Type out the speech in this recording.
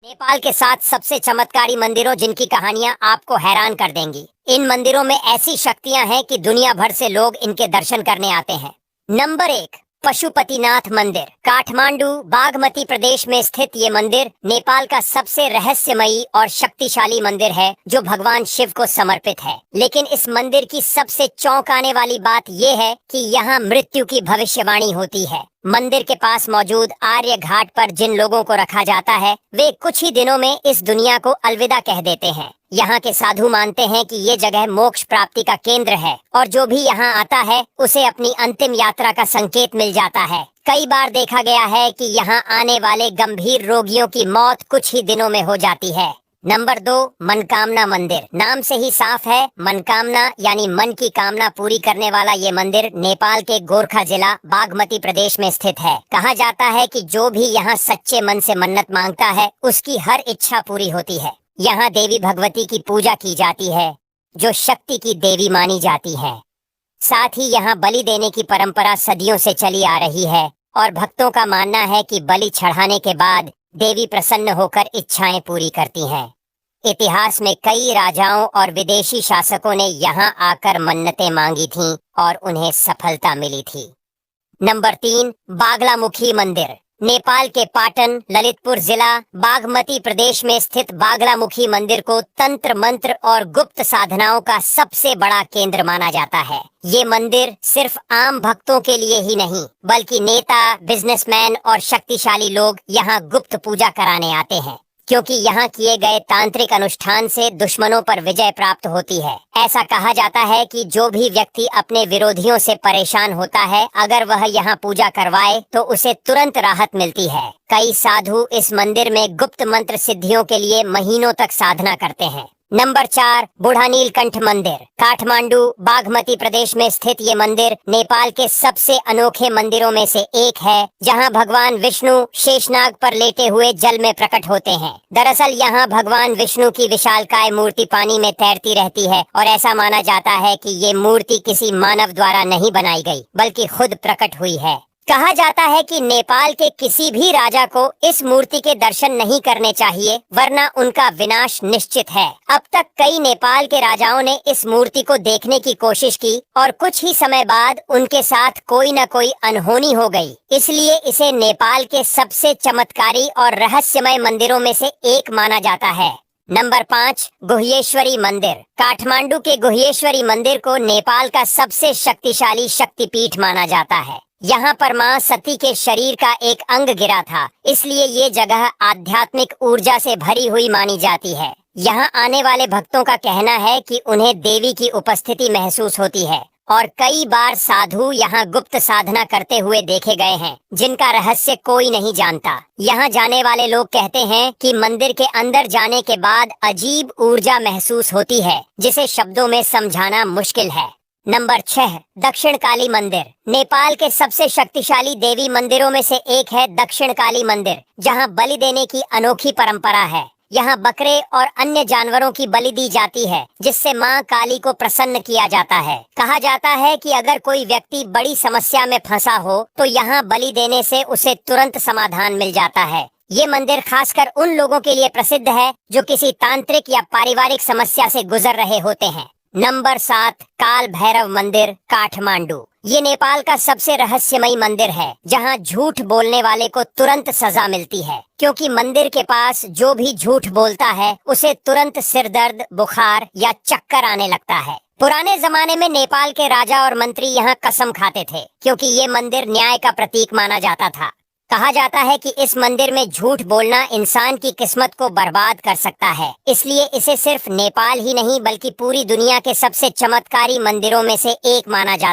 नेपाल के 7 सबसे चमत्कारी मंदिरों जिनकी कहानियां आपको हैरान कर देंगी। इन मंदिरों में ऐसी शक्तियां हैं कि दुनिया भर से लोग इनके दर्शन करने आते हैं। नंबर 1, पशुपतिनाथ मंदिर, काठमांडू, बागमती प्रदेश में स्थित ये मंदिर नेपाल का सबसे रहस्यमयी और शक्तिशाली मंदिर है जो भगवान शिव को समर्पित है। लेकिन इस मंदिर की सबसे चौंकाने वाली बात ये है कि यहाँ मृत्यु की भविष्यवाणी होती है। मंदिर के पास मौजूद आर्य घाट पर जिन लोगों को रखा जाता है वे कुछ ही दिनों में इस दुनिया को अलविदा कह देते हैं। यहाँ के साधु मानते हैं कि ये जगह मोक्ष प्राप्ति का केंद्र है और जो भी यहाँ आता है उसे अपनी अंतिम यात्रा का संकेत मिल जाता है। कई बार देखा गया है कि यहाँ आने वाले गंभीर रोगियों की मौत कुछ ही दिनों में हो जाती है। नंबर 2, मनकामना मंदिर। नाम से ही साफ है, मनकामना यानी मन की कामना पूरी करने वाला ये मंदिर नेपाल के गोरखा जिला बागमती प्रदेश में स्थित है। कहा जाता है कि जो भी यहाँ सच्चे मन से मन्नत मांगता है उसकी हर इच्छा पूरी होती है। यहाँ देवी भगवती की पूजा की जाती है जो शक्ति की देवी मानी जाती है। साथ ही यहाँ बलि देने की परंपरा सदियों से चली आ रही है और भक्तों का मानना है कि बलि चढ़ाने के बाद देवी प्रसन्न होकर इच्छाएं पूरी करती हैं। इतिहास में कई राजाओं और विदेशी शासकों ने यहाँ आकर मन्नतें मांगी थीं और उन्हें सफलता मिली थी। नंबर 3, बागलामुखी मंदिर। नेपाल के पाटन, ललितपुर जिला, बागमती प्रदेश में स्थित बागलामुखी मंदिर को तंत्र मंत्र और गुप्त साधनाओं का सबसे बड़ा केंद्र माना जाता है। ये मंदिर सिर्फ आम भक्तों के लिए ही नहीं बल्कि नेता, बिजनेसमैन और शक्तिशाली लोग यहाँ गुप्त पूजा कराने आते हैं, क्योंकि यहाँ किए गए तांत्रिक अनुष्ठान से दुश्मनों पर विजय प्राप्त होती है। ऐसा कहा जाता है कि जो भी व्यक्ति अपने विरोधियों से परेशान होता है, अगर वह यहाँ पूजा करवाए तो उसे तुरंत राहत मिलती है। कई साधु इस मंदिर में गुप्त मंत्र सिद्धियों के लिए महीनों तक साधना करते हैं। नंबर 4, बूढ़ा नीलकंठ मंदिर। काठमांडू, बागमती प्रदेश में स्थित ये मंदिर नेपाल के सबसे अनोखे मंदिरों में से एक है, जहां भगवान विष्णु शेषनाग पर लेटे हुए जल में प्रकट होते हैं। दरअसल यहाँ भगवान विष्णु की विशालकाय मूर्ति पानी में तैरती रहती है और ऐसा माना जाता है कि ये मूर्ति किसी मानव द्वारा नहीं बनाई गई बल्कि खुद प्रकट हुई है। कहा जाता है कि नेपाल के किसी भी राजा को इस मूर्ति के दर्शन नहीं करने चाहिए, वरना उनका विनाश निश्चित है। अब तक कई नेपाल के राजाओं ने इस मूर्ति को देखने की कोशिश की और कुछ ही समय बाद उनके साथ कोई न कोई अनहोनी हो गई। इसलिए इसे नेपाल के सबसे चमत्कारी और रहस्यमय मंदिरों में से एक माना जाता है। नंबर 5, गुह्येश्वरी मंदिर। काठमांडू के गुह्येश्वरी मंदिर को नेपाल का सबसे शक्तिशाली शक्तिपीठ माना जाता है। यहाँ पर मां सती के शरीर का एक अंग गिरा था, इसलिए ये जगह आध्यात्मिक ऊर्जा से भरी हुई मानी जाती है। यहाँ आने वाले भक्तों का कहना है कि उन्हें देवी की उपस्थिति महसूस होती है और कई बार साधु यहाँ गुप्त साधना करते हुए देखे गए हैं, जिनका रहस्य कोई नहीं जानता। यहाँ जाने वाले लोग कहते हैं कि मंदिर के अंदर जाने के बाद अजीब ऊर्जा महसूस होती है, जिसे शब्दों में समझाना मुश्किल है। नंबर 6, दक्षिण काली मंदिर। नेपाल के सबसे शक्तिशाली देवी मंदिरों में से एक है दक्षिण काली मंदिर, जहां बलि देने की अनोखी परंपरा है। यहाँ बकरे और अन्य जानवरों की बलि दी जाती है, जिससे मां काली को प्रसन्न किया जाता है। कहा जाता है कि अगर कोई व्यक्ति बड़ी समस्या में फंसा हो तो यहाँ बलि देने से उसे तुरंत समाधान मिल जाता है। ये मंदिर खासकर उन लोगों के लिए प्रसिद्ध है जो किसी तांत्रिक या पारिवारिक समस्या से गुजर रहे होते हैं। नंबर 7, काल भैरव मंदिर, काठमांडू। ये नेपाल का सबसे रहस्यमयी मंदिर है, जहां झूठ बोलने वाले को तुरंत सजा मिलती है, क्योंकि मंदिर के पास जो भी झूठ बोलता है उसे तुरंत सिर दर्द, बुखार या चक्कर आने लगता है। पुराने जमाने में नेपाल के राजा और मंत्री यहाँ कसम खाते थे, क्योंकि ये मंदिर न्याय का प्रतीक माना जाता था। कहा जाता है कि इस मंदिर में झूठ बोलना इंसान की किस्मत को बर्बाद कर सकता है, इसलिए इसे सिर्फ नेपाल ही नहीं बल्कि पूरी दुनिया के सबसे चमत्कारी मंदिरों में से एक माना जाता है।